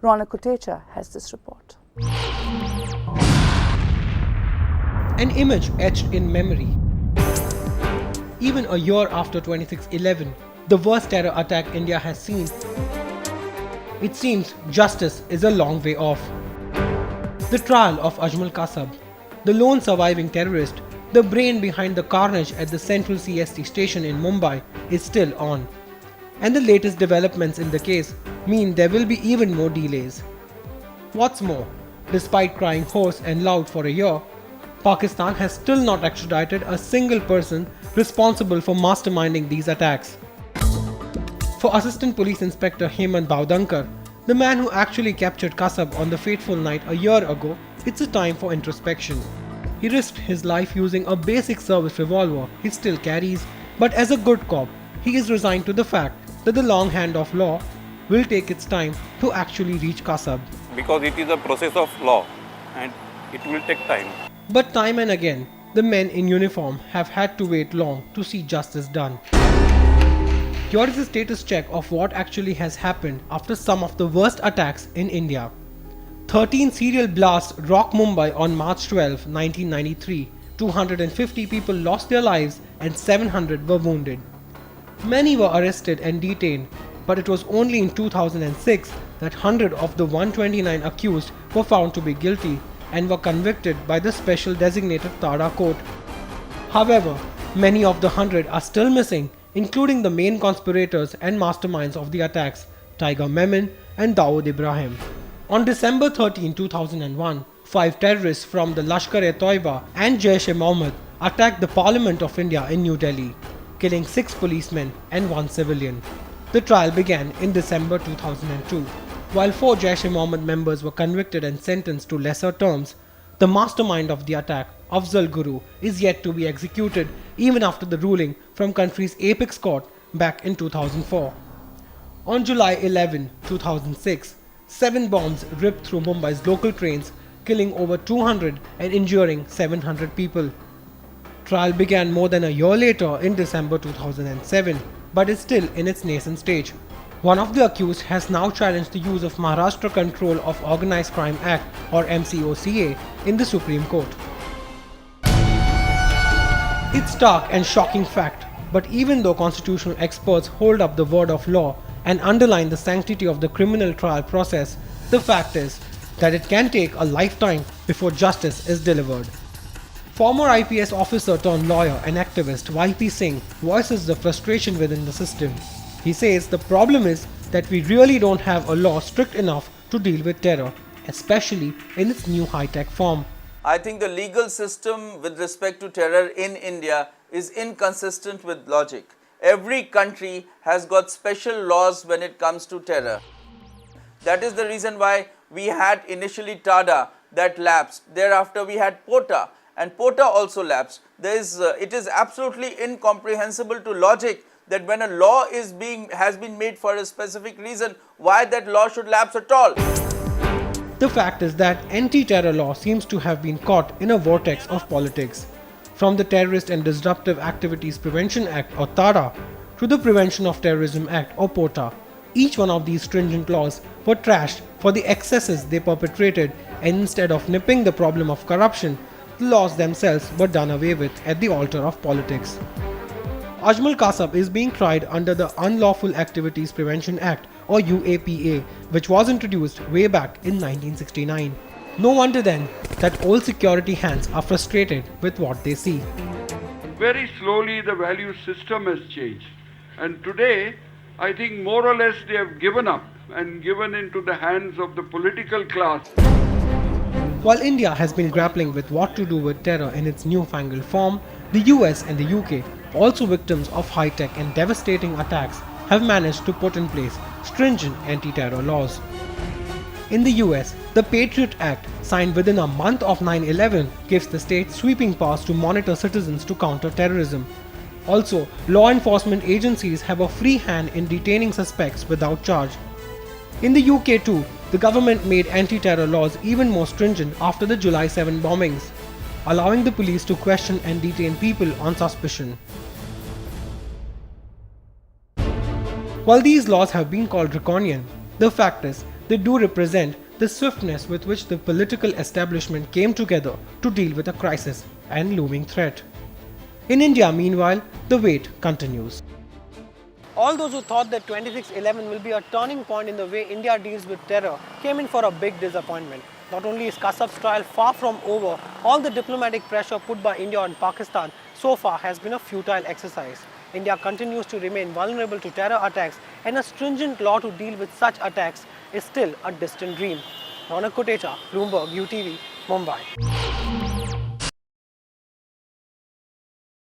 Ronak Kutecha has this report. An image etched in memory. Even a year after 26/11, the worst terror attack India has seen, it seems justice is a long way off. The trial of Ajmal Kasab, the lone surviving terrorist, the brain behind the carnage at the central CST station in Mumbai, is still on. And the latest developments in the case mean there will be even more delays. What's more, despite crying hoarse and loud for a year, Pakistan has still not extradited a single person responsible for masterminding these attacks. For Assistant Police Inspector Hemant Bhavdankar, the man who actually captured Kasab on the fateful night a year ago, it's a time for introspection. He risked his life using a basic service revolver he still carries, but as a good cop, he is resigned to the fact that the long hand of law will take its time to actually reach Kasab. Because it is a process of law and it will take time. But time and again, the men in uniform have had to wait long to see justice done. Here is a status check of what actually has happened after some of the worst attacks in India. 13 serial blasts rocked Mumbai on March 12, 1993. 250 people lost their lives and 700 were wounded. Many were arrested and detained, but it was only in 2006 that 100 of the 129 accused were found to be guilty and were convicted by the special designated Tada court. However, many of the 100 are still missing, including the main conspirators and masterminds of the attacks, Tiger Memon and Dawood Ibrahim. On December 13, 2001, 5 terrorists from the Lashkar-e-Toiba and Jaish-e-Mohammed attacked the Parliament of India in New Delhi, killing 6 policemen and 1 civilian. The trial began in December 2002. While 4 Jaish-e-Mohammed members were convicted and sentenced to lesser terms, the mastermind of the attack, Afzal Guru, is yet to be executed even after the ruling from country's apex court back in 2004. On July 11, 2006, 7 bombs ripped through Mumbai's local trains, killing over 200 and injuring 700 people. Trial began more than a year later in December 2007, but is still in its nascent stage. One of the accused has now challenged the use of Maharashtra Control of Organised Crime Act or MCOCA in the Supreme Court. It's stark and shocking fact, but even though constitutional experts hold up the word of law and underline the sanctity of the criminal trial process, the fact is that it can take a lifetime before justice is delivered. Former IPS officer turned lawyer and activist YP Singh voices the frustration within the system. He says the problem is that we really don't have a law strict enough to deal with terror, especially in its new high-tech form. I think the legal system with respect to terror in India is inconsistent with logic. Every country has got special laws when it comes to terror. That is the reason why we had initially Tada that lapsed. Thereafter we had POTA and POTA also lapsed. It is absolutely incomprehensible to logic that when a law has been made for a specific reason, why that law should lapse at all. The fact is that anti-terror law seems to have been caught in a vortex of politics. From the Terrorist and Disruptive Activities Prevention Act or TADA to the Prevention of Terrorism Act or POTA, each one of these stringent laws were trashed for the excesses they perpetrated, and instead of nipping the problem of corruption, the laws themselves were done away with at the altar of politics. Ajmal Kasab is being tried under the Unlawful Activities Prevention Act or UAPA, which was introduced way back in 1969. No wonder then that old security hands are frustrated with what they see. Very slowly the value system has changed, and today I think more or less they have given up and given into the hands of the political class. While India has been grappling with what to do with terror in its newfangled form, the US and the UK, also victims of high-tech and devastating attacks, have managed to put in place stringent anti-terror laws. In the US, the Patriot Act, signed within a month of 9/11, gives the state sweeping powers to monitor citizens to counter terrorism. Also, law enforcement agencies have a free hand in detaining suspects without charge. In the UK too, the government made anti-terror laws even more stringent after the July 7 bombings, allowing the police to question and detain people on suspicion. While these laws have been called draconian, the fact is they do represent the swiftness with which the political establishment came together to deal with a crisis and looming threat. In India, meanwhile, the wait continues. All those who thought that 26/11 will be a turning point in the way India deals with terror came in for a big disappointment. Not only is Kasab's trial far from over, all the diplomatic pressure put by India on Pakistan so far has been a futile exercise. India continues to remain vulnerable to terror attacks, and a stringent law to deal with such attacks is still a distant dream. Ronak Kotecha, Bloomberg, UTV, Mumbai.